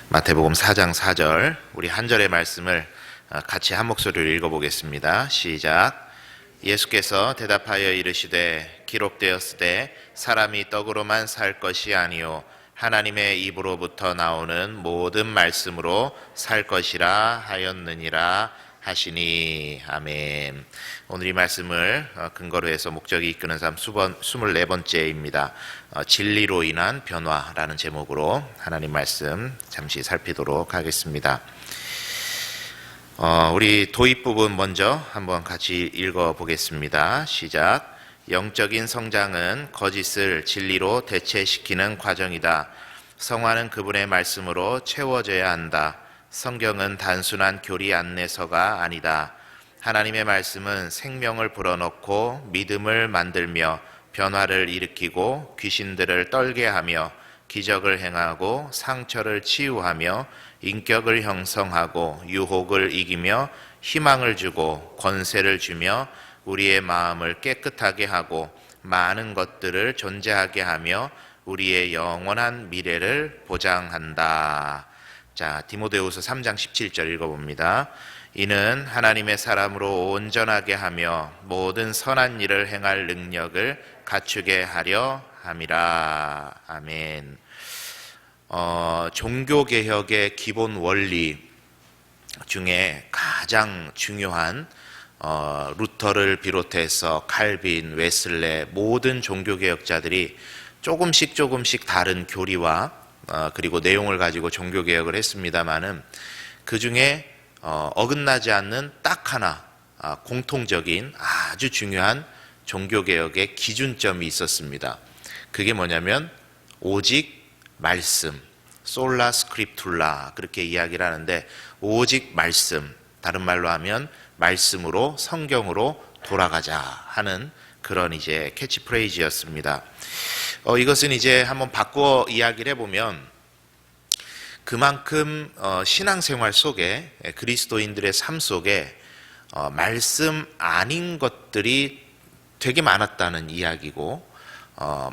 마태복음 4장 4절, 우리 한 절의 말씀을 같이 한 목소리로 읽어보겠습니다. 시작. 예수께서 대답하여 이르시되 기록되었으되 사람이 떡으로만 살 것이 아니요 하나님의 입으로부터 나오는 모든 말씀으로 살 것이라 하였느니라 하시니. 아멘. 오늘 이 말씀을 근거로 해서 목적이 이끄는 삶 24번째입니다. 진리로 인한 변화라는 제목으로 하나님 말씀 잠시 살피도록 하겠습니다. 우리 도입 부분 먼저 한번 같이 읽어보겠습니다. 시작. 영적인 성장은 거짓을 진리로 대체시키는 과정이다. 성화는 그분의 말씀으로 채워져야 한다. 성경은 단순한 교리 안내서가 아니다. 하나님의 말씀은 생명을 불어넣고 믿음을 만들며 변화를 일으키고 귀신들을 떨게 하며 기적을 행하고 상처를 치유하며 인격을 형성하고 유혹을 이기며 희망을 주고 권세를 주며 우리의 마음을 깨끗하게 하고 많은 것들을 존재하게 하며 우리의 영원한 미래를 보장한다. 자, 디모데후서 3장 17절 읽어봅니다. 이는 하나님의 사람으로 온전하게 하며 모든 선한 일을 행할 능력을 갖추게 하려 함이라. 아멘. 종교개혁의 기본 원리 중에 가장 중요한 루터를 비롯해서 칼빈, 웨슬레 모든 종교개혁자들이 조금씩 다른 교리와 그리고 내용을 가지고 종교개혁을 했습니다마는 그 중에 어긋나지 않는 딱 하나 공통적인 아주 중요한 종교개혁의 기준점이 있었습니다. 그게 뭐냐면 오직 말씀, 솔라 스크립툴라 그렇게 이야기를 하는데 오직 말씀, 다른 말로 하면 말씀으로 성경으로 돌아가자 하는 그런 이제 캐치프레이즈였습니다. 이것은 이제 한번 바꿔 이야기를 해보면 그만큼 신앙생활 속에 그리스도인들의 삶 속에 말씀 아닌 것들이 되게 많았다는 이야기고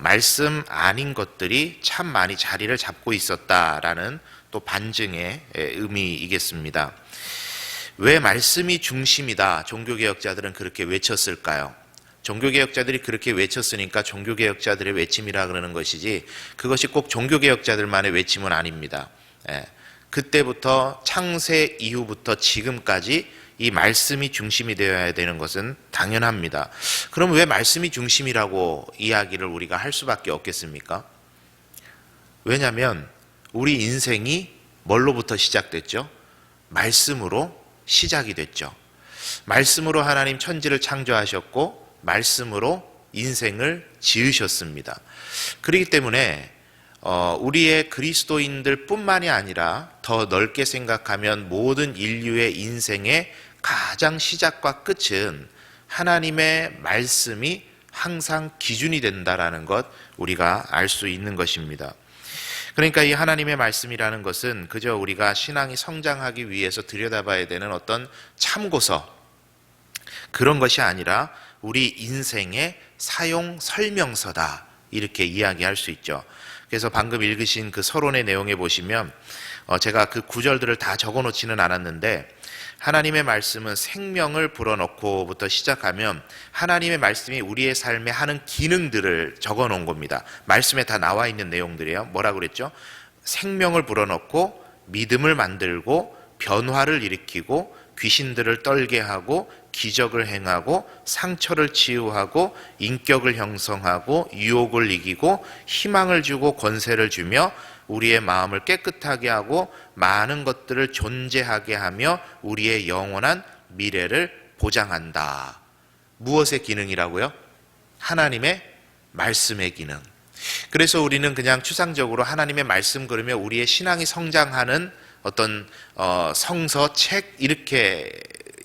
말씀 아닌 것들이 참 많이 자리를 잡고 있었다라는 또 반증의 의미이겠습니다. 왜 말씀이 중심이다 종교개혁자들은 그렇게 외쳤을까요? 종교개혁자들이 그렇게 외쳤으니까 종교개혁자들의 외침이라 그러는 것이지 그것이 꼭 종교개혁자들만의 외침은 아닙니다. 그때부터 창세 이후부터 지금까지 이 말씀이 중심이 되어야 되는 것은 당연합니다. 그럼 왜 말씀이 중심이라고 이야기를 우리가 할 수밖에 없겠습니까? 왜냐하면 우리 인생이 뭘로부터 시작됐죠? 말씀으로 시작이 됐죠. 말씀으로 하나님 천지를 창조하셨고 말씀으로 인생을 지으셨습니다. 그렇기 때문에 우리의 그리스도인들 뿐만이 아니라 더 넓게 생각하면 모든 인류의 인생의 가장 시작과 끝은 하나님의 말씀이 항상 기준이 된다라는 것 우리가 알 수 있는 것입니다. 그러니까 이 하나님의 말씀이라는 것은 그저 우리가 신앙이 성장하기 위해서 들여다봐야 되는 어떤 참고서 그런 것이 아니라 우리 인생의 사용 설명서다 이렇게 이야기할 수 있죠. 그래서 방금 읽으신 그 서론의 내용에 보시면 제가 그 구절들을 다 적어놓지는 않았는데 하나님의 말씀은 생명을 불어넣고부터 시작하면 하나님의 말씀이 우리의 삶에 하는 기능들을 적어놓은 겁니다. 말씀에 다 나와 있는 내용들이에요. 뭐라고 그랬죠? 생명을 불어넣고 믿음을 만들고 변화를 일으키고 귀신들을 떨게 하고 기적을 행하고 상처를 치유하고 인격을 형성하고 유혹을 이기고 희망을 주고 권세를 주며 우리의 마음을 깨끗하게 하고 많은 것들을 존재하게 하며 우리의 영원한 미래를 보장한다. 무엇의 기능이라고요? 하나님의 말씀의 기능. 그래서 우리는 그냥 추상적으로 하나님의 말씀 그러면 우리의 신앙이 성장하는 어떤 성서, 책 이렇게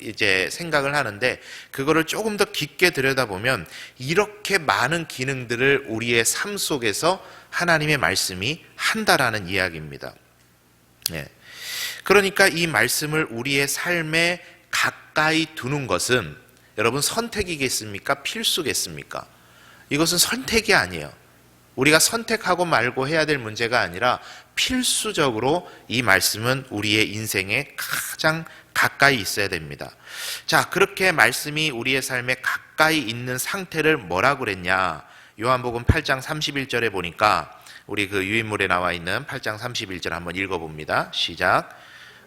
이제 생각을 하는데 그거를 조금 더 깊게 들여다보면 이렇게 많은 기능들을 우리의 삶 속에서 하나님의 말씀이 한다라는 이야기입니다. 그러니까 이 말씀을 우리의 삶에 가까이 두는 것은 여러분 선택이겠습니까? 필수겠습니까? 이것은 선택이 아니에요. 우리가 선택하고 말고 해야 될 문제가 아니라 필수적으로 이 말씀은 우리의 인생에 가장 가까이 있어야 됩니다. 자, 그렇게 말씀이 우리의 삶에 가까이 있는 상태를 뭐라고 그랬냐? 요한복음 8장 31절에 보니까 우리 그 유인물에 나와 있는 8장 31절 한번 읽어봅니다. 시작.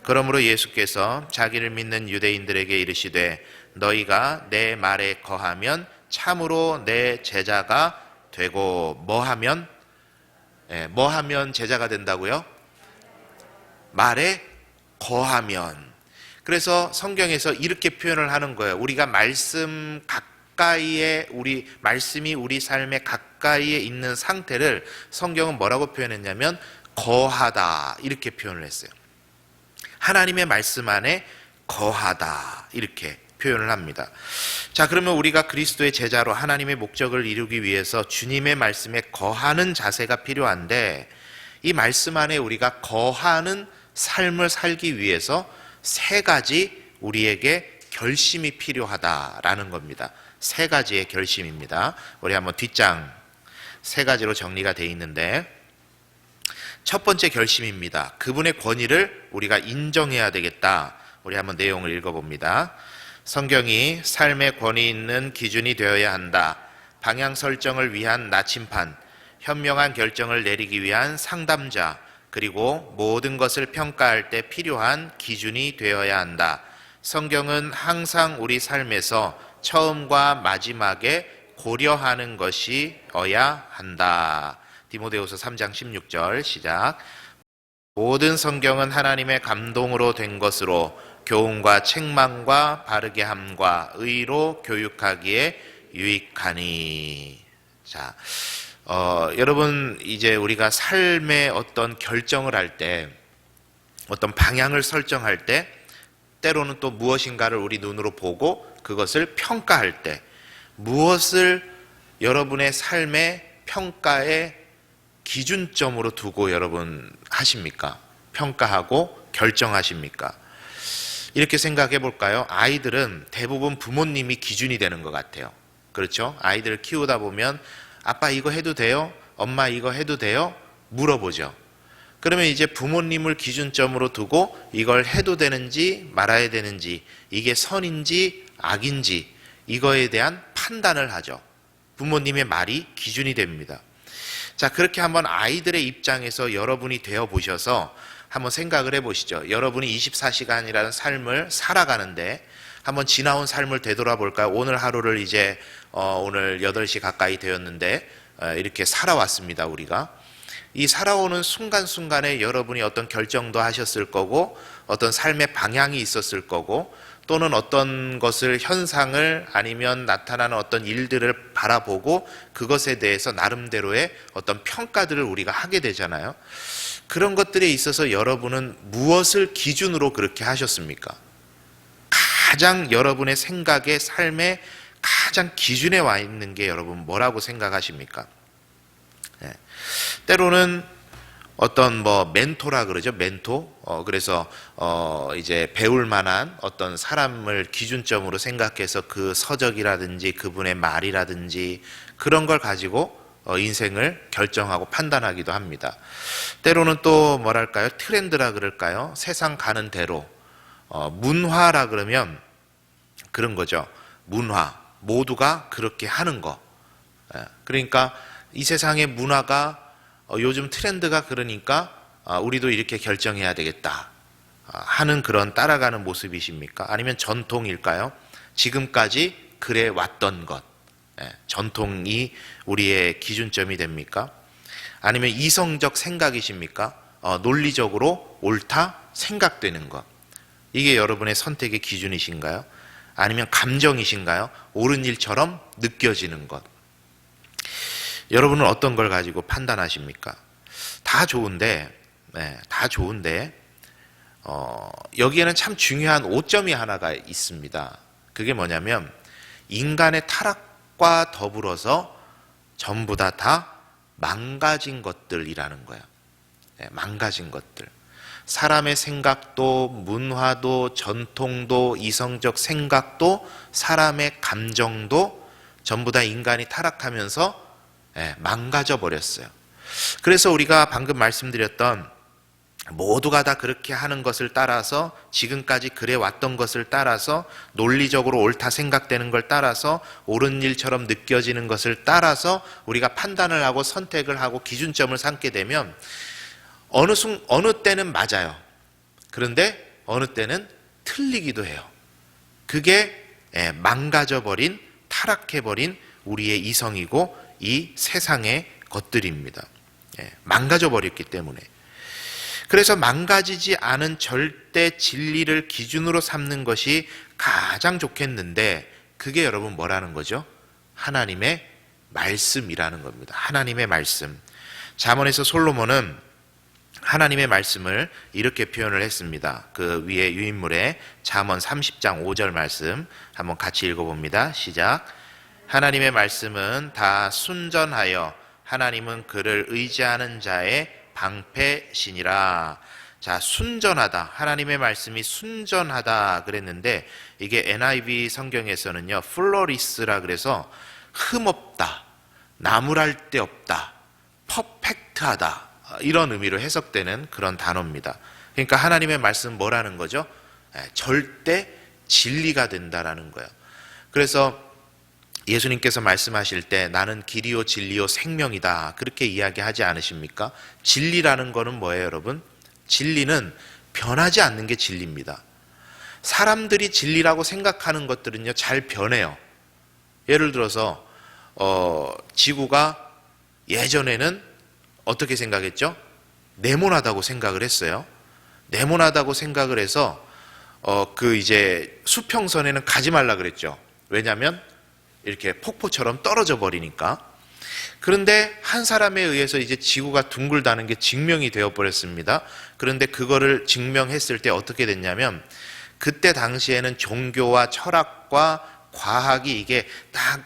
그러므로 예수께서 자기를 믿는 유대인들에게 이르시되 너희가 내 말에 거하면 참으로 내 제자가 되고 뭐 하면 제자가 된다고요? 말에 거하면. 그래서 성경에서 이렇게 표현을 하는 거예요. 우리가 말씀 가까이에 말씀이 우리 삶에 가까이에 있는 상태를 성경은 뭐라고 표현했냐면 거하다 이렇게 표현을 했어요. 하나님의 말씀 안에 거하다 이렇게 표현을 합니다. 자, 그러면 우리가 그리스도의 제자로 하나님의 목적을 이루기 위해서 주님의 말씀에 거하는 자세가 필요한데 이 말씀 안에 우리가 거하는 삶을 살기 위해서 세 가지 우리에게 결심이 필요하다라는 겁니다. 세 가지의 결심입니다. 우리 한번 뒷장 세 가지로 정리가 되어 있는데 첫 번째 결심입니다. 그분의 권위를 우리가 인정해야 되겠다. 우리 한번 내용을 읽어봅니다. 성경이 삶의 권위 있는 기준이 되어야 한다. 방향 설정을 위한 나침판, 현명한 결정을 내리기 위한 상담자, 그리고 모든 것을 평가할 때 필요한 기준이 되어야 한다. 성경은 항상 우리 삶에서 처음과 마지막에 고려하는 것이어야 한다. 디모데후서 3장 16절 시작. 모든 성경은 하나님의 감동으로 된 것으로 교훈과 책망과 바르게 함과 의로 교육하기에 유익하니. 자, 여러분 이제 우리가 삶의 어떤 결정을 할 때, 어떤 방향을 설정할 때, 때로는 또 무엇인가를 우리 눈으로 보고 그것을 평가할 때, 무엇을 여러분의 삶의 평가의 기준점으로 두고 여러분 하십니까? 평가하고 결정하십니까? 이렇게 생각해 볼까요? 아이들은 대부분 부모님이 기준이 되는 것 같아요. 그렇죠? 아이들을 키우다 보면 아빠 이거 해도 돼요? 엄마 이거 해도 돼요? 물어보죠. 그러면 이제 부모님을 기준점으로 두고 이걸 해도 되는지 말아야 되는지, 이게 선인지 악인지 이거에 대한 판단을 하죠. 부모님의 말이 기준이 됩니다. 자, 그렇게 한번 아이들의 입장에서 여러분이 되어 보셔서 한번 생각을 해보시죠. 여러분이 24시간이라는 삶을 살아가는데 한번 지나온 삶을 되돌아볼까요? 오늘 하루를 이제 오늘 8시 가까이 되었는데 이렇게 살아왔습니다. 우리가 이 살아오는 순간순간에 여러분이 어떤 결정도 하셨을 거고 어떤 삶의 방향이 있었을 거고 또는 어떤 것을 현상을 아니면 나타나는 어떤 일들을 바라보고 그것에 대해서 나름대로의 어떤 평가들을 우리가 하게 되잖아요. 그런 것들에 있어서 여러분은 무엇을 기준으로 그렇게 하셨습니까? 가장 여러분의 생각의 삶의 가장 기준에 와 있는 게 여러분 뭐라고 생각하십니까? 네. 때로는 어떤 멘토라 그러죠. 멘토. 그래서 이제 배울 만한 어떤 사람을 기준점으로 생각해서 그 서적이라든지 그분의 말이라든지 그런 걸 가지고 인생을 결정하고 판단하기도 합니다. 때로는 또 뭐랄까요? 트렌드라 그럴까요? 세상 가는 대로. 문화라 그러면 그런 거죠. 문화. 모두가 그렇게 하는 거. 그러니까 이 세상의 문화가 요즘 트렌드가 그러니까 우리도 이렇게 결정해야 되겠다 하는 그런 따라가는 모습이십니까? 아니면 전통일까요? 지금까지 그래 왔던 것. 전통이 우리의 기준점이 됩니까? 아니면 이성적 생각이십니까? 논리적으로 옳다 생각되는 것. 이게 여러분의 선택의 기준이신가요? 아니면 감정이신가요? 옳은 일처럼 느껴지는 것. 여러분은 어떤 걸 가지고 판단하십니까? 다 좋은데 여기에는 참 중요한 오점이 하나가 있습니다. 그게 뭐냐면 인간의 타락과 더불어서 전부 다 망가진 것들이라는 거야. 망가진 것들. 사람의 생각도, 문화도, 전통도, 이성적 생각도, 사람의 감정도 전부 다 인간이 타락하면서 망가져 버렸어요. 그래서 우리가 방금 말씀드렸던 모두가 다 그렇게 하는 것을 따라서, 지금까지 그래 왔던 것을 따라서, 논리적으로 옳다 생각되는 걸 따라서, 옳은 일처럼 느껴지는 것을 따라서 우리가 판단을 하고 선택을 하고 기준점을 삼게 되면 어느 때는 맞아요. 그런데 어느 때는 틀리기도 해요. 그게 망가져버린, 타락해버린 우리의 이성이고 이 세상의 것들입니다. 망가져버렸기 때문에. 그래서 망가지지 않은 절대 진리를 기준으로 삼는 것이 가장 좋겠는데, 그게 여러분 뭐라는 거죠? 하나님의 말씀이라는 겁니다. 하나님의 말씀. 잠언에서 솔로몬은 하나님의 말씀을 이렇게 표현을 했습니다. 그 위에 유인물에 잠언 30장 5절 말씀 한번 같이 읽어봅니다. 시작. 하나님의 말씀은 다 순전하여 하나님은 그를 의지하는 자의 방패시니라. 자, 순전하다. 하나님의 말씀이 순전하다 그랬는데, 이게 NIV 성경에서는요, 플로리스라 그래서 흠없다, 나무랄 데 없다, 퍼펙트하다, 이런 의미로 해석되는 그런 단어입니다. 그러니까 하나님의 말씀은 뭐라는 거죠? 절대 진리가 된다라는 거예요. 그래서 예수님께서 말씀하실 때 나는 길이요 진리요 생명이다, 그렇게 이야기하지 않으십니까? 진리라는 거는 뭐예요, 여러분? 진리는 변하지 않는 게 진리입니다. 사람들이 진리라고 생각하는 것들은요, 잘 변해요. 예를 들어서 지구가 예전에는 어떻게 생각했죠? 네모나다고 생각을 했어요. 네모나다고 생각을 해서 이제 수평선에는 가지 말라 그랬죠. 왜냐하면 이렇게 폭포처럼 떨어져 버리니까. 그런데 한 사람에 의해서 이제 지구가 둥글다는 게 증명이 되어 버렸습니다. 그런데 그거를 증명했을 때 어떻게 됐냐면, 그때 당시에는 종교와 철학과 과학이 이게 딱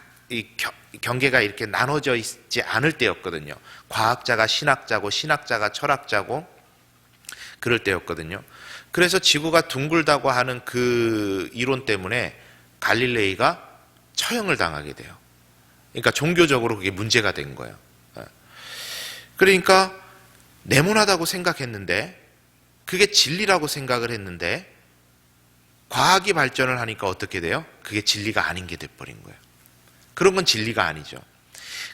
경계가 이렇게 나눠져 있지 않을 때였거든요. 과학자가 신학자고 신학자가 철학자고 그럴 때였거든요. 그래서 지구가 둥글다고 하는 그 이론 때문에 갈릴레이가 처형을 당하게 돼요. 그러니까 종교적으로 그게 문제가 된 거예요. 그러니까 네모나다고 생각했는데, 그게 진리라고 생각을 했는데, 과학이 발전을 하니까 어떻게 돼요? 그게 진리가 아닌 게 돼버린 거예요. 그런 건 진리가 아니죠.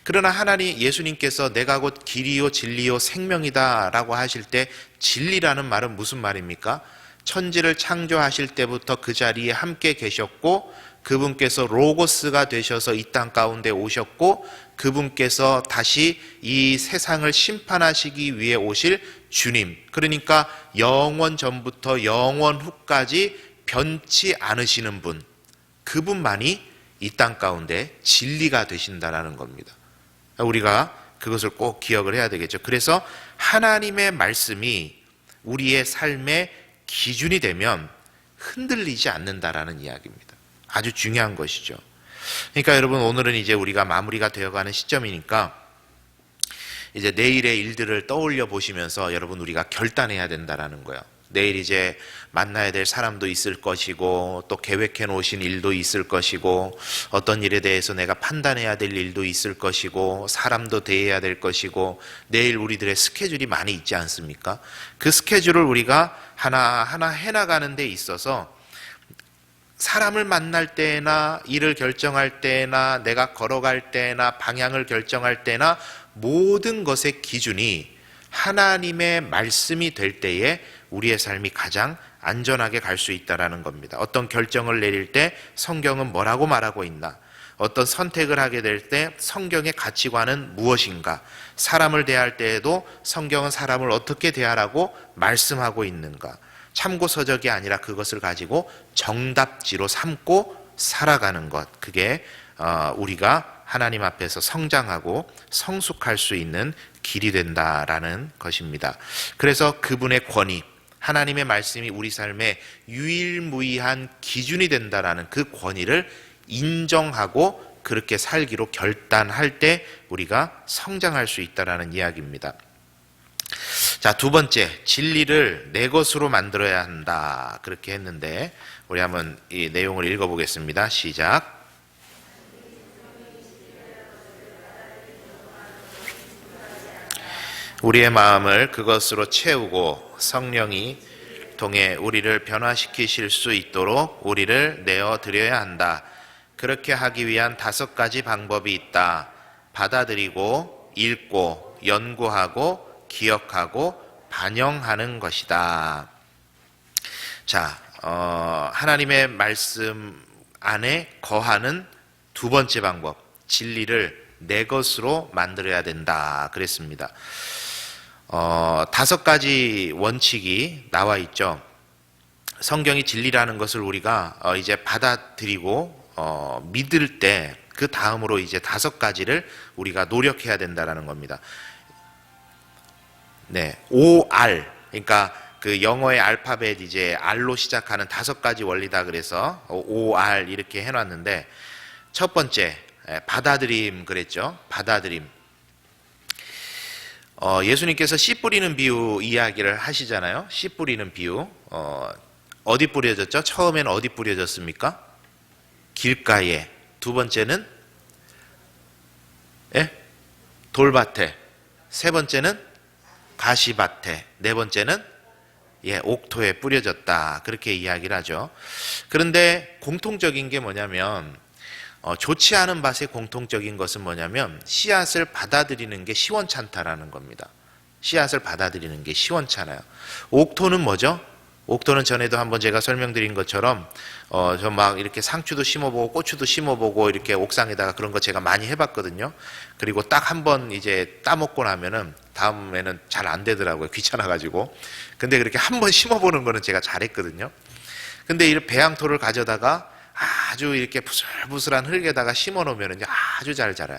그러나 예수님께서 내가 곧 길이요 진리요 생명이다 라고 하실 때, 진리라는 말은 무슨 말입니까? 천지를 창조하실 때부터 그 자리에 함께 계셨고, 그분께서 로고스가 되셔서 이 땅 가운데 오셨고, 그분께서 다시 이 세상을 심판하시기 위해 오실 주님, 그러니까 영원 전부터 영원 후까지 변치 않으시는 분, 그분만이 이 땅 가운데 진리가 되신다라는 겁니다. 우리가 그것을 꼭 기억을 해야 되겠죠. 그래서 하나님의 말씀이 우리의 삶의 기준이 되면 흔들리지 않는다라는 이야기입니다. 아주 중요한 것이죠. 그러니까 여러분, 오늘은 이제 우리가 마무리가 되어가는 시점이니까 이제 내일의 일들을 떠올려 보시면서 여러분, 우리가 결단해야 된다라는 거예요. 내일 이제 만나야 될 사람도 있을 것이고, 또 계획해 놓으신 일도 있을 것이고, 어떤 일에 대해서 내가 판단해야 될 일도 있을 것이고, 사람도 대해야 될 것이고, 내일 우리들의 스케줄이 많이 있지 않습니까? 그 스케줄을 우리가 하나하나 해나가는 데 있어서 사람을 만날 때나 일을 결정할 때나 내가 걸어갈 때나 방향을 결정할 때나 모든 것의 기준이 하나님의 말씀이 될 때에 우리의 삶이 가장 안전하게 갈 수 있다는 겁니다. 어떤 결정을 내릴 때 성경은 뭐라고 말하고 있나? 어떤 선택을 하게 될 때 성경의 가치관은 무엇인가? 사람을 대할 때에도 성경은 사람을 어떻게 대하라고 말씀하고 있는가? 참고서적이 아니라 그것을 가지고 정답지로 삼고 살아가는 것, 그게 우리가 하나님 앞에서 성장하고 성숙할 수 있는 길이 된다라는 것입니다. 그래서 그분의 권위, 하나님의 말씀이 우리 삶의 유일무이한 기준이 된다라는 그 권위를 인정하고 그렇게 살기로 결단할 때 우리가 성장할 수 있다라는 이야기입니다. 자, 자, 두 번째, 진리를 내 것으로 만들어야 한다. 그렇게 했는데 우리 한번 이 내용을 읽어보겠습니다. 시작. 우리의 마음을 그것으로 채우고 성령이 통해 우리를 변화시키실 수 있도록 우리를 내어 드려야 한다. 그렇게 하기 위한 5가지 방법이 있다. 받아들이고, 읽고, 연구하고, 기억하고, 반영하는 것이다. 자, 하나님의 말씀 안에 거하는 두 번째 방법, 진리를 내 것으로 만들어야 된다. 그랬습니다. 5가지 원칙이 나와 있죠. 성경이 진리라는 것을 우리가 이제 받아들이고 믿을 때 그 다음으로 이제 5가지를 우리가 노력해야 된다라는 겁니다. 네, OR, 그러니까 그 영어의 알파벳 이제 R로 시작하는 5가지 원리다 그래서 OR 이렇게 해놨는데, 첫 번째 받아들임 그랬죠. 받아들임. 예수님께서 씨 뿌리는 비유 이야기를 하시잖아요. 씨 뿌리는 비유. 어디 뿌려졌죠? 처음에는 어디 뿌려졌습니까? 길가에. 두 번째는 돌밭에. 세 번째는 가시밭에. 네 번째는 옥토에 뿌려졌다. 그렇게 이야기를 하죠. 그런데 공통적인 게 뭐냐면, 좋지 않은 밭의 공통적인 것은 뭐냐면 씨앗을 받아들이는 게 시원찮다라는 겁니다. 씨앗을 받아들이는 게 시원찮아요. 옥토는 뭐죠? 옥토는 전에도 한번 제가 설명드린 것처럼 저 막 이렇게 상추도 심어보고 고추도 심어보고 이렇게 옥상에다가 그런 거 제가 많이 해봤거든요. 그리고 딱 한번 이제 따먹고 나면은 다음에는 잘 안 되더라고요. 귀찮아가지고. 근데 그렇게 한번 심어보는 거는 제가 잘했거든요. 근데 이 배양토를 가져다가 아주 이렇게 부슬부슬한 흙에다가 심어 놓으면 아주 잘 자라요.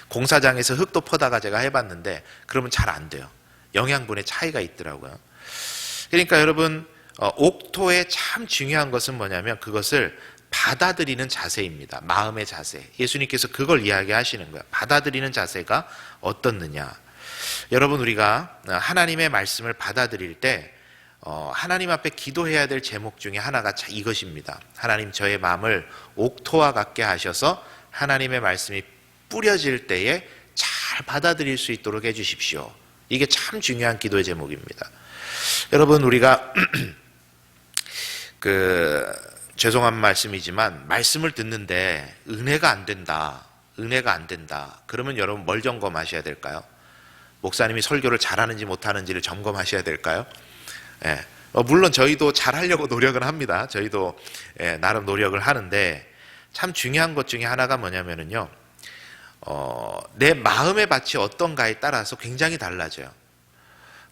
공사장에서 흙도 퍼다가 제가 해봤는데 그러면 잘 안 돼요. 영양분의 차이가 있더라고요. 그러니까 여러분, 옥토에 참 중요한 것은 뭐냐면 그것을 받아들이는 자세입니다. 마음의 자세. 예수님께서 그걸 이야기하시는 거예요. 받아들이는 자세가 어떻느냐. 여러분, 우리가 하나님의 말씀을 받아들일 때 하나님 앞에 기도해야 될 제목 중에 하나가 이것입니다. 하나님, 저의 마음을 옥토와 같게 하셔서 하나님의 말씀이 뿌려질 때에 잘 받아들일 수 있도록 해주십시오. 이게 참 중요한 기도의 제목입니다. 여러분, 우리가 죄송한 말씀이지만 말씀을 듣는데 은혜가 안 된다. 그러면 여러분 뭘 점검하셔야 될까요? 목사님이 설교를 잘하는지 못하는지를 점검하셔야 될까요? 물론 저희도 잘하려고 노력은 합니다. 저희도 나름 노력을 하는데 참 중요한 것 중에 하나가 뭐냐면요, 내 마음의 밭이 어떤가에 따라서 굉장히 달라져요.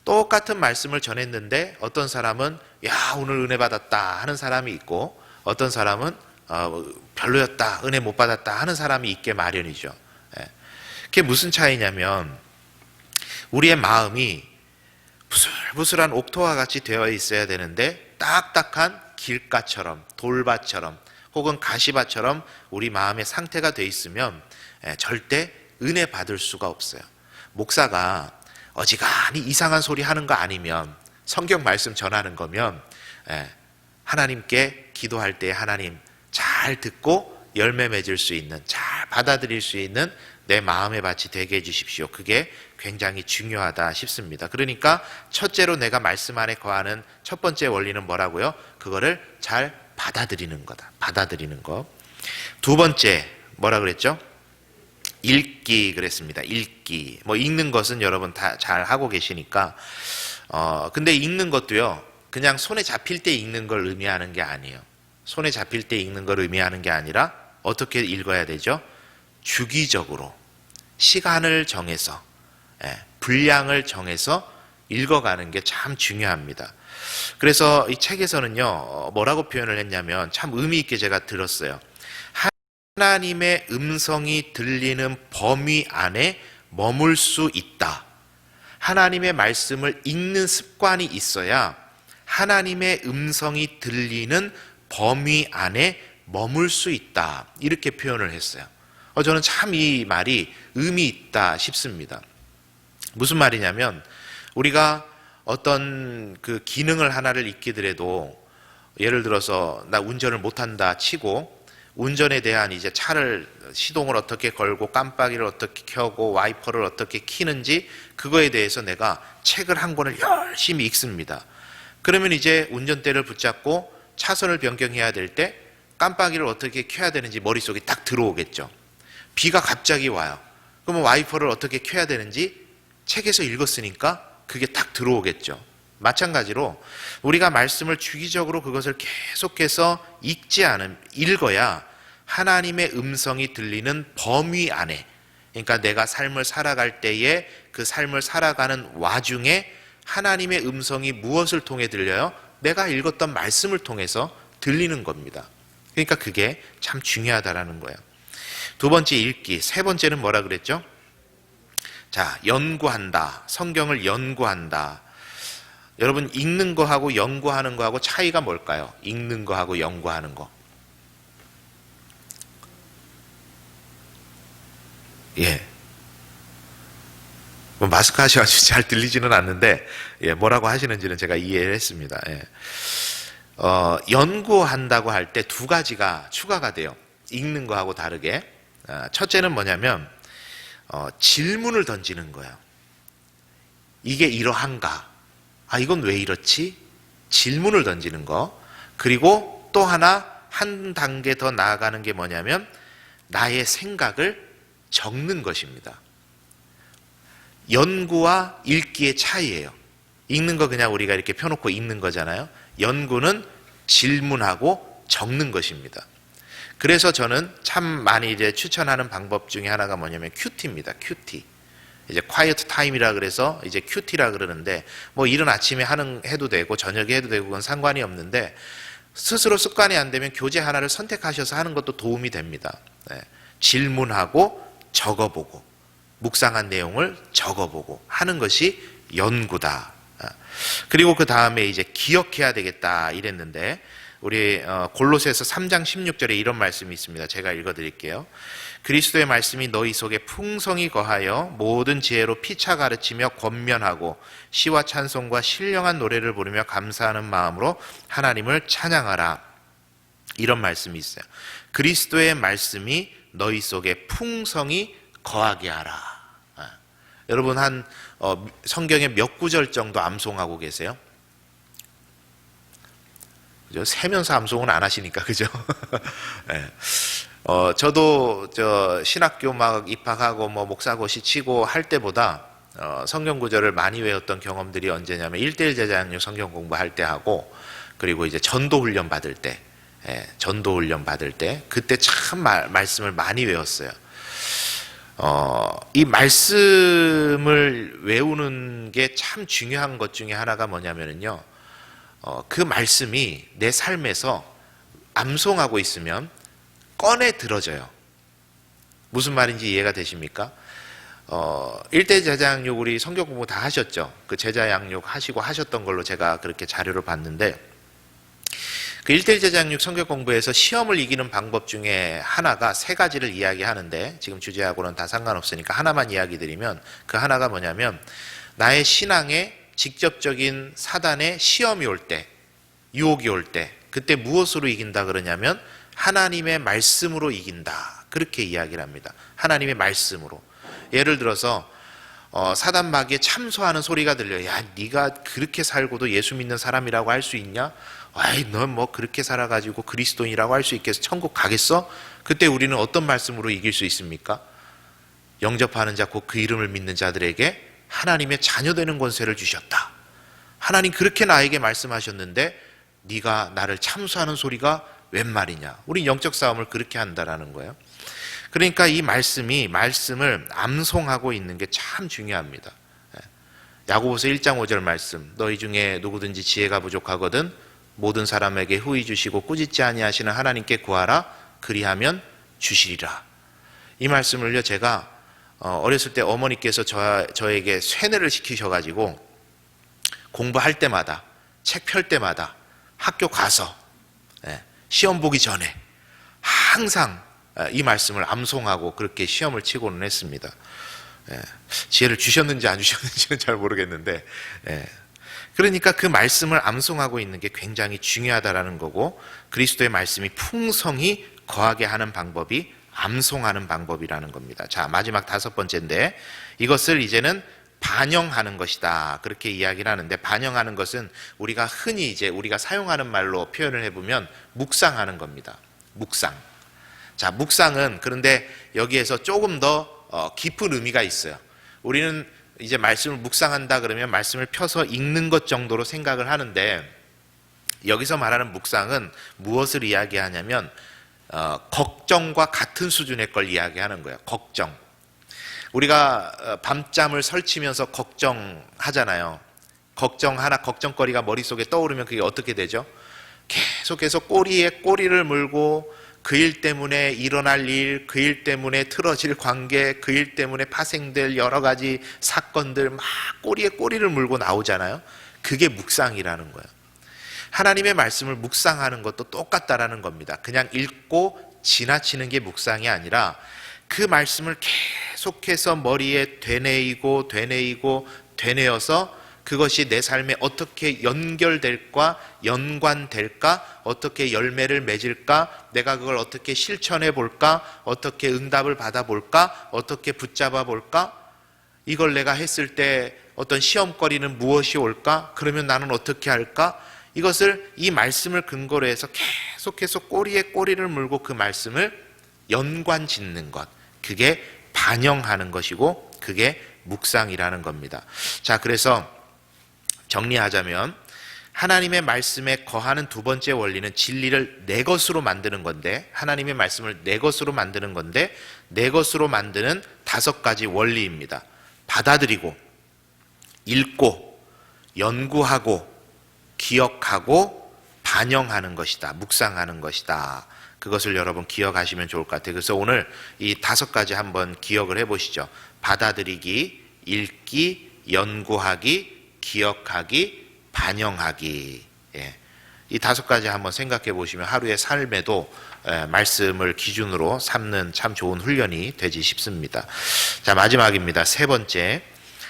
똑같은 말씀을 전했는데 어떤 사람은 야, 오늘 은혜 받았다 하는 사람이 있고, 어떤 사람은 별로였다, 은혜 못 받았다 하는 사람이 있게 마련이죠. 그게 무슨 차이냐면, 우리의 마음이 부슬부슬한 옥토와 같이 되어 있어야 되는데 딱딱한 길가처럼, 돌밭처럼 혹은 가시밭처럼 우리 마음의 상태가 되어 있으면 절대 은혜 받을 수가 없어요. 목사가 어지간히 이상한 소리 하는 거 아니면, 성경 말씀 전하는 거면 하나님께 기도할 때 하나님 잘 듣고 열매 맺을 수 있는, 잘 받아들일 수 있는 내 마음의 밭이 되게 해주십시오. 그게 굉장히 중요하다 싶습니다. 그러니까 첫째로 내가 말씀 안에 거하는 첫 번째 원리는 뭐라고요? 그거를 잘 받아들이는 거다. 받아들이는 거. 두 번째 뭐라 그랬죠? 읽기 그랬습니다. 읽기. 읽는 것은 여러분 다 잘 하고 계시니까. 근데 읽는 것도요, 그냥 손에 잡힐 때 읽는 걸 의미하는 게 아니에요. 손에 잡힐 때 읽는 걸 의미하는 게 아니라 어떻게 읽어야 되죠? 주기적으로 시간을 정해서, 분량을 정해서 읽어가는 게 참 중요합니다. 그래서 이 책에서는요, 뭐라고 표현을 했냐면 참 의미 있게 제가 들었어요. 하나님의 음성이 들리는 범위 안에 머물 수 있다. 하나님의 말씀을 읽는 습관이 있어야 하나님의 음성이 들리는 범위 안에 머물 수 있다. 이렇게 표현을 했어요. 저는 참 이 말이 의미 있다 싶습니다. 무슨 말이냐면, 우리가 어떤 그 기능을 하나를 익히더라도 예를 들어서 나 운전을 못한다 치고 운전에 대한 이제 차를 시동을 어떻게 걸고 깜빡이를 어떻게 켜고 와이퍼를 어떻게 키는지 그거에 대해서 내가 책을 한 권을 열심히 읽습니다. 그러면 이제 운전대를 붙잡고 차선을 변경해야 될 때 깜빡이를 어떻게 켜야 되는지 머릿속에 딱 들어오겠죠. 비가 갑자기 와요. 그러면 와이퍼를 어떻게 켜야 되는지 책에서 읽었으니까 그게 딱 들어오겠죠. 마찬가지로 우리가 말씀을 주기적으로 그것을 계속해서 읽어야 하나님의 음성이 들리는 범위 안에, 그러니까 내가 삶을 살아갈 때에 그 삶을 살아가는 와중에 하나님의 음성이 무엇을 통해 들려요? 내가 읽었던 말씀을 통해서 들리는 겁니다. 그러니까 그게 참 중요하다라는 거예요. 두 번째 읽기, 세 번째는 뭐라 그랬죠? 자, 연구한다. 성경을 연구한다. 여러분, 읽는 거하고 연구하는 거하고 차이가 뭘까요? 읽는 거하고 연구하는 거. 예. 뭐 마스크 하셔가지고 잘 들리지는 않는데, 예, 뭐라고 하시는지는 제가 이해를 했습니다. 예. 연구한다고 할 때 두 가지가 추가가 돼요. 읽는 거하고 다르게. 첫째는 뭐냐면, 질문을 던지는 거예요. 이게 이러한가? 아, 이건 왜 이렇지? 질문을 던지는 거. 그리고 또 하나, 한 단계 더 나아가는 게 뭐냐면, 나의 생각을 적는 것입니다. 연구와 읽기의 차이예요. 읽는 거 그냥 우리가 이렇게 펴놓고 읽는 거잖아요. 연구는 질문하고 적는 것입니다. 그래서 저는 참 많이 이제 추천하는 방법 중에 하나가 뭐냐면 큐티입니다. 큐티. 이제 quiet time이라 그래서 이제 큐티라 그러는데 뭐 이른 아침에 해도 되고 저녁에 해도 되고 그건 상관이 없는데 스스로 습관이 안 되면 교재 하나를 선택하셔서 하는 것도 도움이 됩니다. 네. 질문하고 적어보고 묵상한 내용을 적어보고 하는 것이 연구다. 그리고 그 다음에 이제 기억해야 되겠다 이랬는데 우리 골로새서 3장 16절에 이런 말씀이 있습니다. 제가 읽어드릴게요. 그리스도의 말씀이 너희 속에 풍성히 거하여 모든 지혜로 피차 가르치며 권면하고 시와 찬송과 신령한 노래를 부르며 감사하는 마음으로 하나님을 찬양하라. 이런 말씀이 있어요. 그리스도의 말씀이 너희 속에 풍성히 거하게 하라. 여러분 성경의 몇 구절 정도 암송하고 계세요? 그죠? 세면서 암송은 안 하시니까 그죠? 네. 저도 신학교 막 입학하고 뭐 목사고시 치고 할 때보다 성경 구절을 많이 외웠던 경험들이 언제냐면 1:1 제자양육 성경 공부할 때 하고 그리고 이제 전도 훈련 받을 때, 전도 훈련 받을 때 그때 참 말씀을 많이 외웠어요. 이 말씀을 외우는 게 참 중요한 것 중에 하나가 뭐냐면요. 그 말씀이 내 삶에서 암송하고 있으면 꺼내 들어져요. 무슨 말인지 이해가 되십니까? 1대 제자 양육 우리 성경 공부 다 하셨죠? 그 제자 양육 하시고 하셨던 걸로 제가 그렇게 자료를 봤는데 그 1대1 제자 양육 성경 공부에서 시험을 이기는 방법 중에 하나가 세 가지를 이야기하는데 지금 주제하고는 다 상관없으니까 하나만 이야기 드리면 그 하나가 뭐냐면 나의 신앙에 직접적인 사단의 시험이 올 때, 유혹이 올 때 그때 무엇으로 이긴다 그러냐면 하나님의 말씀으로 이긴다. 그렇게 이야기를 합니다. 하나님의 말씀으로. 예를 들어서 사단 마귀에 참소하는 소리가 들려요. 야, 네가 그렇게 살고도 예수 믿는 사람이라고 할 수 있냐? 아이, 넌 뭐 그렇게 살아가지고 그리스도인이라고 할 수 있겠어? 천국 가겠어? 그때 우리는 어떤 말씀으로 이길 수 있습니까? 영접하는 자 곧 그 이름을 믿는 자들에게 하나님의 자녀되는 권세를 주셨다. 하나님 그렇게 나에게 말씀하셨는데 네가 나를 참소하는 소리가 웬 말이냐? 우리 영적 싸움을 그렇게 한다라는 거예요. 그러니까 이 말씀을 암송하고 있는 게 참 중요합니다. 야고보서 1장 5절 말씀, 너희 중에 누구든지 지혜가 부족하거든 모든 사람에게 후히 주시고 꾸짖지 아니하시는 하나님께 구하라. 그리하면 주시리라. 이 말씀을요 제가 어렸을 때 어머니께서 저에게 쇠뇌를 시키셔가지고 공부할 때마다 책 펼 때마다 학교 가서 시험 보기 전에 항상 이 말씀을 암송하고 그렇게 시험을 치고는 했습니다. 예. 지혜를 주셨는지 안 주셨는지는 잘 모르겠는데, 예. 그러니까 그 말씀을 암송하고 있는 게 굉장히 중요하다라는 거고, 그리스도의 말씀이 풍성히 거하게 하는 방법이 암송하는 방법이라는 겁니다. 자, 마지막 5번째인데, 이것을 이제는 반영하는 것이다, 그렇게 이야기를 하는데, 반영하는 것은 우리가 흔히 이제 우리가 사용하는 말로 표현을 해보면 묵상하는 겁니다. 묵상. 자, 묵상은 그런데 여기에서 조금 더 깊은 의미가 있어요. 우리는 이제 말씀을 묵상한다 그러면 말씀을 펴서 읽는 것 정도로 생각을 하는데, 여기서 말하는 묵상은 무엇을 이야기하냐면 걱정과 같은 수준의 걸 이야기하는 거예요. 걱정. 우리가 밤잠을 설치면서 걱정하잖아요. 걱정거리가 머릿속에 떠오르면 그게 어떻게 되죠? 계속해서 꼬리에 꼬리를 물고 그 일 때문에 일어날 일, 그 일 때문에 틀어질 관계, 그 일 때문에 파생될 여러 가지 사건들 막 꼬리에 꼬리를 물고 나오잖아요. 그게 묵상이라는 거예요. 하나님의 말씀을 묵상하는 것도 똑같다라는 겁니다. 그냥 읽고 지나치는 게 묵상이 아니라 그 말씀을 계속해서 머리에 되뇌이고 되뇌어서 그것이 내 삶에 어떻게 연결될까, 연관될까, 어떻게 열매를 맺을까, 내가 그걸 어떻게 실천해 볼까, 어떻게 응답을 받아볼까, 어떻게 붙잡아 볼까, 이걸 내가 했을 때 어떤 시험거리는 무엇이 올까, 그러면 나는 어떻게 할까, 이것을 이 말씀을 근거로 해서 계속해서 꼬리에 꼬리를 물고 그 말씀을 연관 짓는 것, 그게 반영하는 것이고 그게 묵상이라는 겁니다. 자, 그래서 정리하자면 하나님의 말씀에 거하는 두 번째 원리는 진리를 내 것으로 만드는 건데, 하나님의 말씀을 내 것으로 만드는 건데, 내 것으로 만드는 5가지 원리입니다. 받아들이고, 읽고, 연구하고, 기억하고, 반영하는 것이다. 묵상하는 것이다. 그것을 여러분 기억하시면 좋을 것 같아요. 그래서 오늘 이 5가지 한번 기억을 해보시죠. 받아들이기, 읽기, 연구하기, 기억하기, 반영하기. 예. 이 5가지 한번 생각해 보시면 하루의 삶에도 말씀을 기준으로 삼는 참 좋은 훈련이 되지 싶습니다. 자, 마지막입니다. 3번째,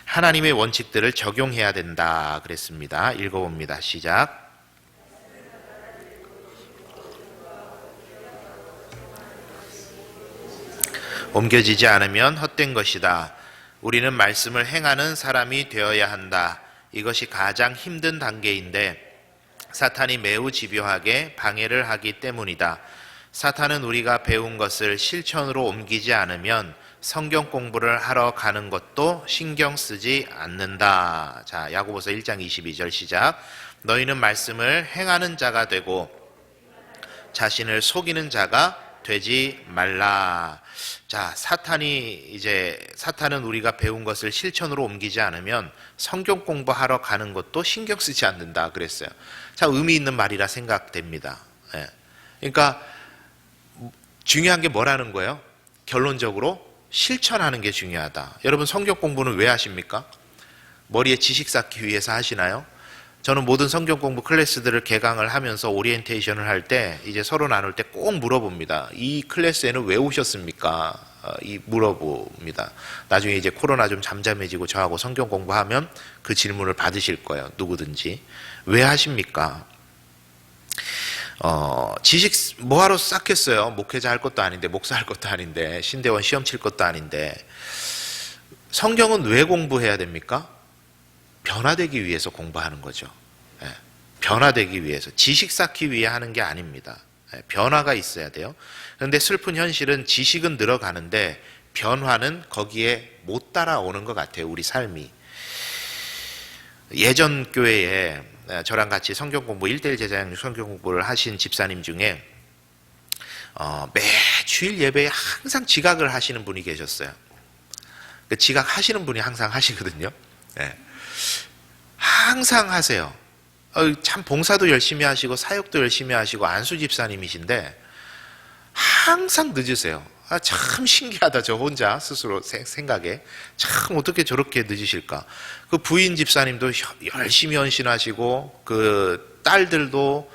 하나님의 원칙들을 적용해야 된다 그랬습니다. 읽어봅니다. 시작. 옮겨지지 않으면 헛된 것이다. 우리는 말씀을 행하는 사람이 되어야 한다. 이것이 가장 힘든 단계인데 사탄이 매우 집요하게 방해를 하기 때문이다. 사탄은 우리가 배운 것을 실천으로 옮기지 않으면 성경 공부를 하러 가는 것도 신경 쓰지 않는다. 자, 야고보서 1장 22절 시작. 너희는 말씀을 행하는 자가 되고 자신을 속이는 자가 되지 말라. 자, 사탄은 우리가 배운 것을 실천으로 옮기지 않으면 성경 공부하러 가는 것도 신경 쓰지 않는다 그랬어요. 자, 의미 있는 말이라 생각됩니다. 예. 그러니까 중요한 게 뭐라는 거예요? 결론적으로 실천하는 게 중요하다. 여러분, 성경 공부는 왜 하십니까? 머리에 지식 쌓기 위해서 하시나요? 저는 모든 성경 공부 클래스들을 개강을 하면서 오리엔테이션을 할 때 이제 서로 나눌 때 꼭 물어봅니다. 이 클래스에는 왜 오셨습니까? 물어봅니다. 나중에 이제 코로나 좀 잠잠해지고 저하고 성경 공부하면 그 질문을 받으실 거예요. 누구든지. 왜 하십니까? 지식 뭐하러 쌓겠어요? 목회자 할 것도 아닌데, 목사 할 것도 아닌데, 신대원 시험 칠 것도 아닌데. 성경은 왜 공부해야 됩니까? 변화되기 위해서 공부하는 거죠. 예, 변화되기 위해서, 지식 쌓기 위해 하는 게 아닙니다. 예, 변화가 있어야 돼요. 그런데 슬픈 현실은 지식은 늘어가는데 변화는 거기에 못 따라오는 것 같아요. 우리 삶이. 예전 교회에 저랑 같이 성경 공부 1:1 제자형 성경 공부를 하신 집사님 중에 매주일 예배에 항상 지각을 하시는 분이 계셨어요. 그 지각하시는 분이 항상 하시거든요. 예. 항상 하세요. 참 봉사도 열심히 하시고 사역도 열심히 하시고 안수 집사님이신데 항상 늦으세요. 참 신기하다. 저 혼자 스스로 생각에 참 어떻게 저렇게 늦으실까. 그 부인 집사님도 열심히 헌신하시고 그 딸들도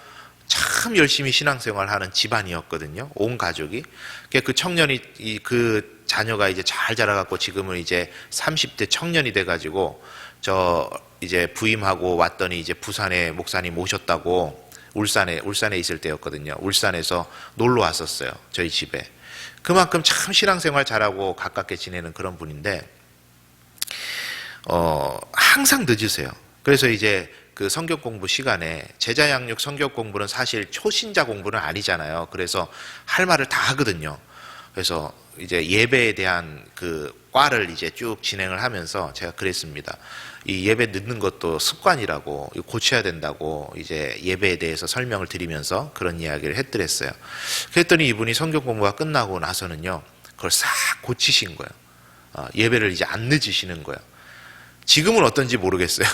참 열심히 신앙생활하는 집안이었거든요. 온 가족이. 그 청년이 그 자녀가 이제 잘 자라갖고 지금은 이제 30대 청년이 돼가지고 저 이제 부임하고 왔더니 이제 부산에 목사님 오셨다고 울산에 있을 때였거든요. 울산에서 놀러 왔었어요. 저희 집에. 그만큼 참 신앙생활 잘하고 가깝게 지내는 그런 분인데 항상 늦으세요. 그래서 이제 그 성경 공부 시간에 제자 양육 성경 공부는 사실 초신자 공부는 아니잖아요. 그래서 할 말을 다 하거든요. 그래서 이제 예배에 대한 그 과를 이제 쭉 진행을 하면서 제가 그랬습니다. 이 예배 늦는 것도 습관이라고 고쳐야 된다고 이제 예배에 대해서 설명을 드리면서 그런 이야기를 했더랬어요. 그랬더니 이분이 성경 공부가 끝나고 나서는요, 그걸 싹 고치신 거예요. 예배를 이제 안 늦으시는 거예요. 지금은 어떤지 모르겠어요.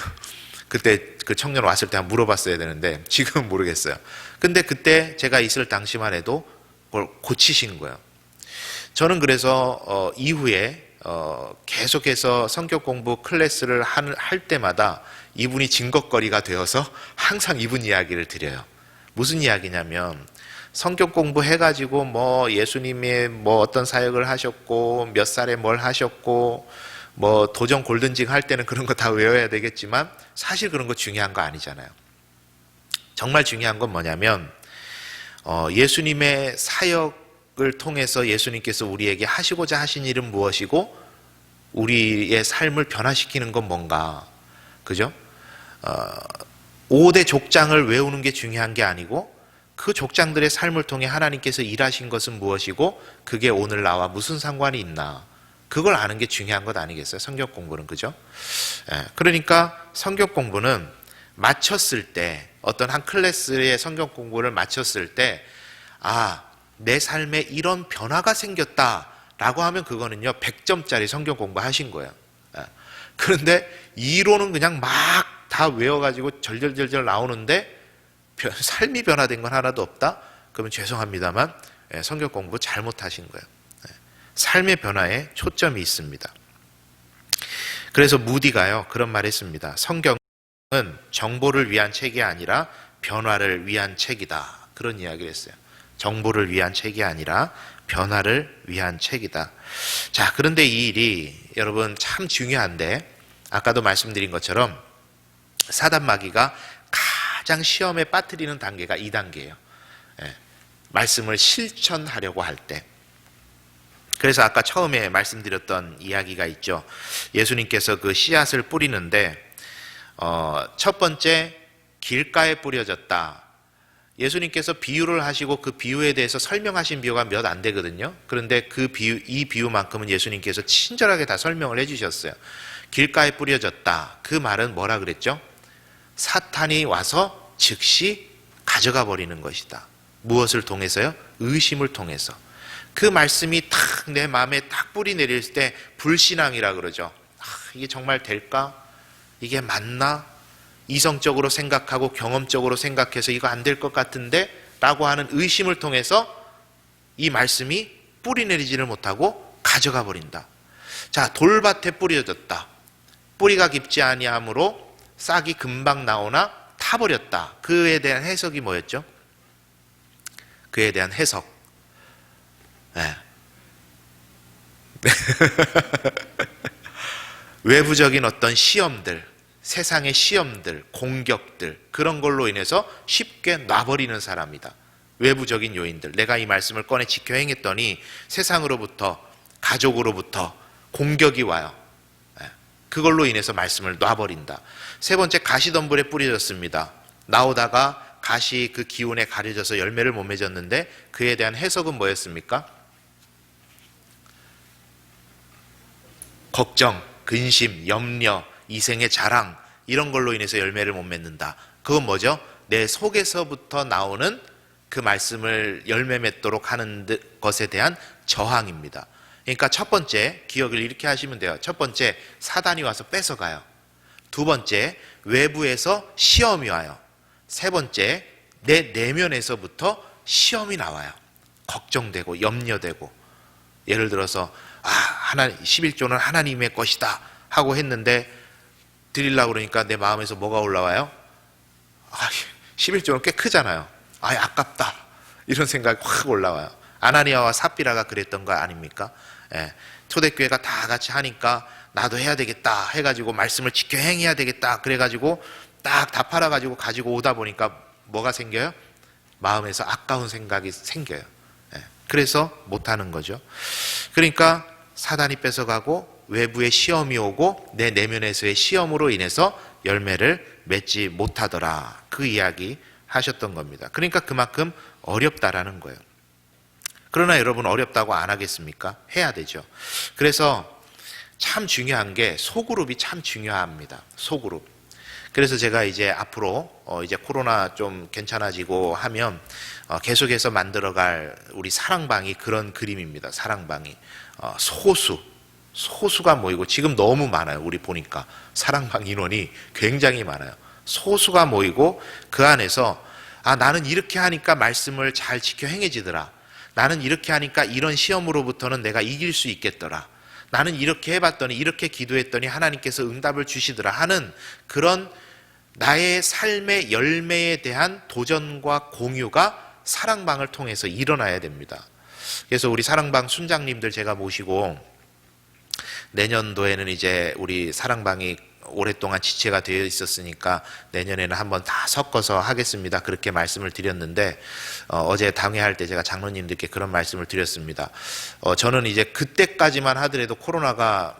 그때 그 청년 왔을 때 한번 물어봤어야 되는데 지금은 모르겠어요. 근데 그때 제가 있을 당시만 해도 그걸 고치신 거예요. 저는 그래서 이후에 계속해서 성경 공부 클래스를 할 때마다 이분이 증거거리가 되어서 항상 이분 이야기를 드려요. 무슨 이야기냐면 성경 공부 해가지고 뭐 예수님이 뭐 어떤 사역을 하셨고 몇 살에 뭘 하셨고 뭐 도전 골든징 할 때는 그런 거 다 외워야 되겠지만 사실 그런 거 중요한 거 아니잖아요. 정말 중요한 건 뭐냐면 예수님의 사역을 통해서 예수님께서 우리에게 하시고자 하신 일은 무엇이고 우리의 삶을 변화시키는 건 뭔가, 그죠? 5대 족장을 외우는 게 중요한 게 아니고 그 족장들의 삶을 통해 하나님께서 일하신 것은 무엇이고 그게 오늘 나와 무슨 상관이 있나, 그걸 아는 게 중요한 것 아니겠어요? 성경 공부는, 그죠? 그러니까 성경 공부는 마쳤을 때, 어떤 한 클래스의 성경 공부를 마쳤을 때, 내 삶에 이런 변화가 생겼다라고 하면 그거는요 100점짜리 성경 공부 하신 거예요. 그런데 이론은 그냥 막 다 외워가지고 절절절절 나오는데 삶이 변화된 건 하나도 없다? 그러면 죄송합니다만 성경 공부 잘못하신 거예요. 삶의 변화에 초점이 있습니다. 그래서 무디가요 그런 말 했습니다. 성경은 정보를 위한 책이 아니라 변화를 위한 책이다. 그런 이야기를 했어요. 정보를 위한 책이 아니라 변화를 위한 책이다. 자, 그런데 이 일이 여러분 참 중요한데 아까도 말씀드린 것처럼 사단 마귀가 가장 시험에 빠뜨리는 단계가 2단계예요. 말씀을 실천하려고 할 때. 그래서 아까 처음에 말씀드렸던 이야기가 있죠. 예수님께서 그 씨앗을 뿌리는데 첫 번째 길가에 뿌려졌다. 예수님께서 비유를 하시고 그 비유에 대해서 설명하신 비유가 몇 안 되거든요. 그런데 그 비유, 이 비유만큼은 예수님께서 친절하게 다 설명을 해주셨어요. 길가에 뿌려졌다. 그 말은 뭐라 그랬죠? 사탄이 와서 즉시 가져가 버리는 것이다. 무엇을 통해서요? 의심을 통해서. 그 말씀이 탁 내 마음에 딱 뿌리 내릴 때 불신앙이라 그러죠. 이게 정말 될까? 이게 맞나? 이성적으로 생각하고 경험적으로 생각해서 이거 안 될 것 같은데? 라고 하는 의심을 통해서 이 말씀이 뿌리 내리지를 못하고 가져가 버린다. 자, 돌밭에 뿌려졌다. 뿌리가 깊지 아니하므로 싹이 금방 나오나 타버렸다. 그에 대한 해석이 뭐였죠? 그에 대한 해석. 외부적인 어떤 시험들, 세상의 시험들, 공격들, 그런 걸로 인해서 쉽게 놔버리는 사람이다. 외부적인 요인들. 내가 이 말씀을 꺼내 지켜 행했더니 세상으로부터, 가족으로부터 공격이 와요. 그걸로 인해서 말씀을 놔버린다. 세 번째, 가시덤불에 뿌려졌습니다. 나오다가 가시 그 기운에 가려져서 열매를 못 맺었는데 그에 대한 해석은 뭐였습니까? 걱정, 근심, 염려, 이생의 자랑, 이런 걸로 인해서 열매를 못 맺는다. 그건 뭐죠? 내 속에서부터 나오는 그 말씀을 열매 맺도록 하는 것에 대한 저항입니다. 그러니까 첫 번째, 기억을 이렇게 하시면 돼요. 첫 번째, 사단이 와서 뺏어가요. 두 번째, 외부에서 시험이 와요. 세 번째, 내 내면에서부터 시험이 나와요. 걱정되고 염려되고. 예를 들어서 하나님 11조는 하나님의 것이다 하고 했는데 드리려고 그러니까 내 마음에서 뭐가 올라와요? 11조는 꽤 크잖아요. 아깝다 이런 생각이 확 올라와요. 아나니아와 삽비라가 그랬던 거 아닙니까? 초대교회가 다 같이 하니까 나도 해야 되겠다 해가지고 말씀을 지켜 행해야 되겠다 그래가지고 딱 다 팔아가지고 가지고 오다 보니까 뭐가 생겨요? 마음에서 아까운 생각이 생겨요. 그래서 못하는 거죠. 그러니까 사단이 뺏어가고 외부의 시험이 오고 내 내면에서의 시험으로 인해서 열매를 맺지 못하더라. 그 이야기 하셨던 겁니다. 그러니까 그만큼 어렵다라는 거예요. 그러나 여러분 어렵다고 안 하겠습니까? 해야 되죠. 그래서 참 중요한 게 소그룹이 참 중요합니다. 소그룹. 그래서 제가 이제 앞으로 이제 코로나 좀 괜찮아지고 하면 계속해서 만들어갈 우리 사랑방이 그런 그림입니다. 사랑방이 소수가 모이고 지금 너무 많아요. 우리 보니까 사랑방 인원이 굉장히 많아요. 소수가 모이고 그 안에서 나는 이렇게 하니까 말씀을 잘 지켜 행해지더라. 나는 이렇게 하니까 이런 시험으로부터는 내가 이길 수 있겠더라. 나는 이렇게 해봤더니 이렇게 기도했더니 하나님께서 응답을 주시더라 하는 그런 나의 삶의 열매에 대한 도전과 공유가 사랑방을 통해서 일어나야 됩니다. 그래서 우리 사랑방 순장님들 제가 모시고 내년도에는 이제 우리 사랑방이 오랫동안 지체가 되어 있었으니까 내년에는 한번 다 섞어서 하겠습니다. 그렇게 말씀을 드렸는데 어제 당회할 때 제가 장로님들께 그런 말씀을 드렸습니다. 저는 이제 그때까지만 하더라도 코로나가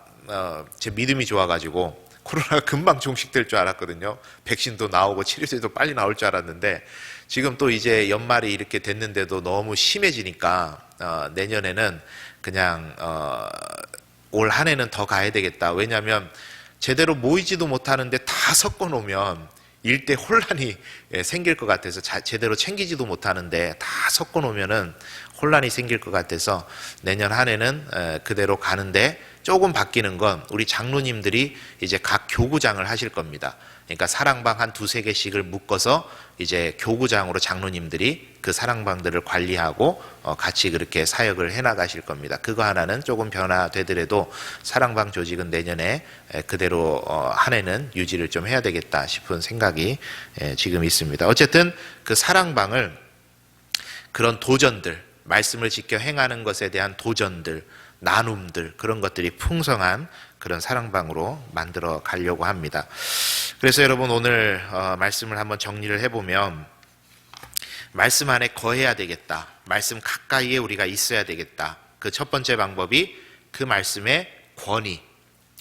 제 믿음이 좋아가지고 코로나가 금방 종식될 줄 알았거든요. 백신도 나오고 치료제도 빨리 나올 줄 알았는데 지금 또 이제 연말이 이렇게 됐는데도 너무 심해지니까 내년에는 그냥 올 한 해는 더 가야 되겠다. 왜냐하면 제대로 모이지도 못하는데 다 섞어 놓으면 일대 혼란이 생길 것 같아서 제대로 챙기지도 못하는데 다 섞어 놓으면은 혼란이 생길 것 같아서 내년 한 해는 그대로 가는데 조금 바뀌는 건 우리 장로님들이 이제 각 교구장을 하실 겁니다. 그러니까 사랑방 한 두세 개씩을 묶어서 이제 교구장으로 장로님들이 그 사랑방들을 관리하고 같이 그렇게 사역을 해나가실 겁니다. 그거 하나는 조금 변화되더라도 사랑방 조직은 내년에 그대로 한 해는 유지를 좀 해야 되겠다 싶은 생각이 지금 있습니다. 어쨌든 그 사랑방을 그런 도전들, 말씀을 지켜 행하는 것에 대한 도전들, 나눔들 그런 것들이 풍성한 그런 사랑방으로 만들어 가려고 합니다. 그래서 여러분 오늘 말씀을 한번 정리를 해보면 말씀 안에 거해야 되겠다. 말씀 가까이에 우리가 있어야 되겠다. 그 첫 번째 방법이 그 말씀의 권위,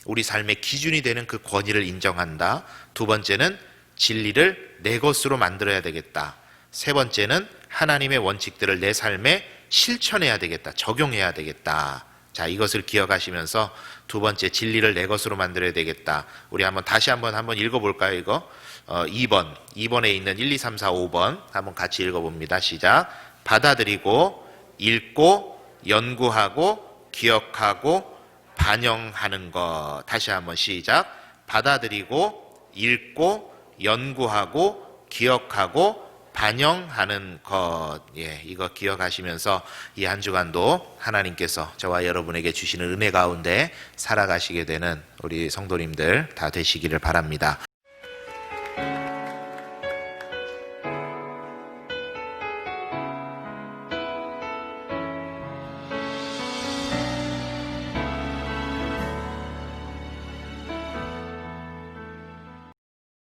우리 삶의 기준이 되는 그 권위를 인정한다. 두 번째는 진리를 내 것으로 만들어야 되겠다. 세 번째는 하나님의 원칙들을 내 삶에 실천해야 되겠다. 적용해야 되겠다. 자, 이것을 기억하시면서 두 번째 진리를 내 것으로 만들어야 되겠다. 우리 다시 한번 읽어볼까요, 이거? 2번에 있는 1, 2, 3, 4, 5번 한번 같이 읽어봅니다. 시작. 받아들이고, 읽고, 연구하고, 기억하고, 반영하는 것. 다시 한번 시작. 받아들이고, 읽고, 연구하고, 기억하고, 반영하는 것. 이거 기억하시면서 이 한 주간도 하나님께서 저와 여러분에게 주시는 은혜 가운데 살아가시게 되는 우리 성도님들 다 되시기를 바랍니다.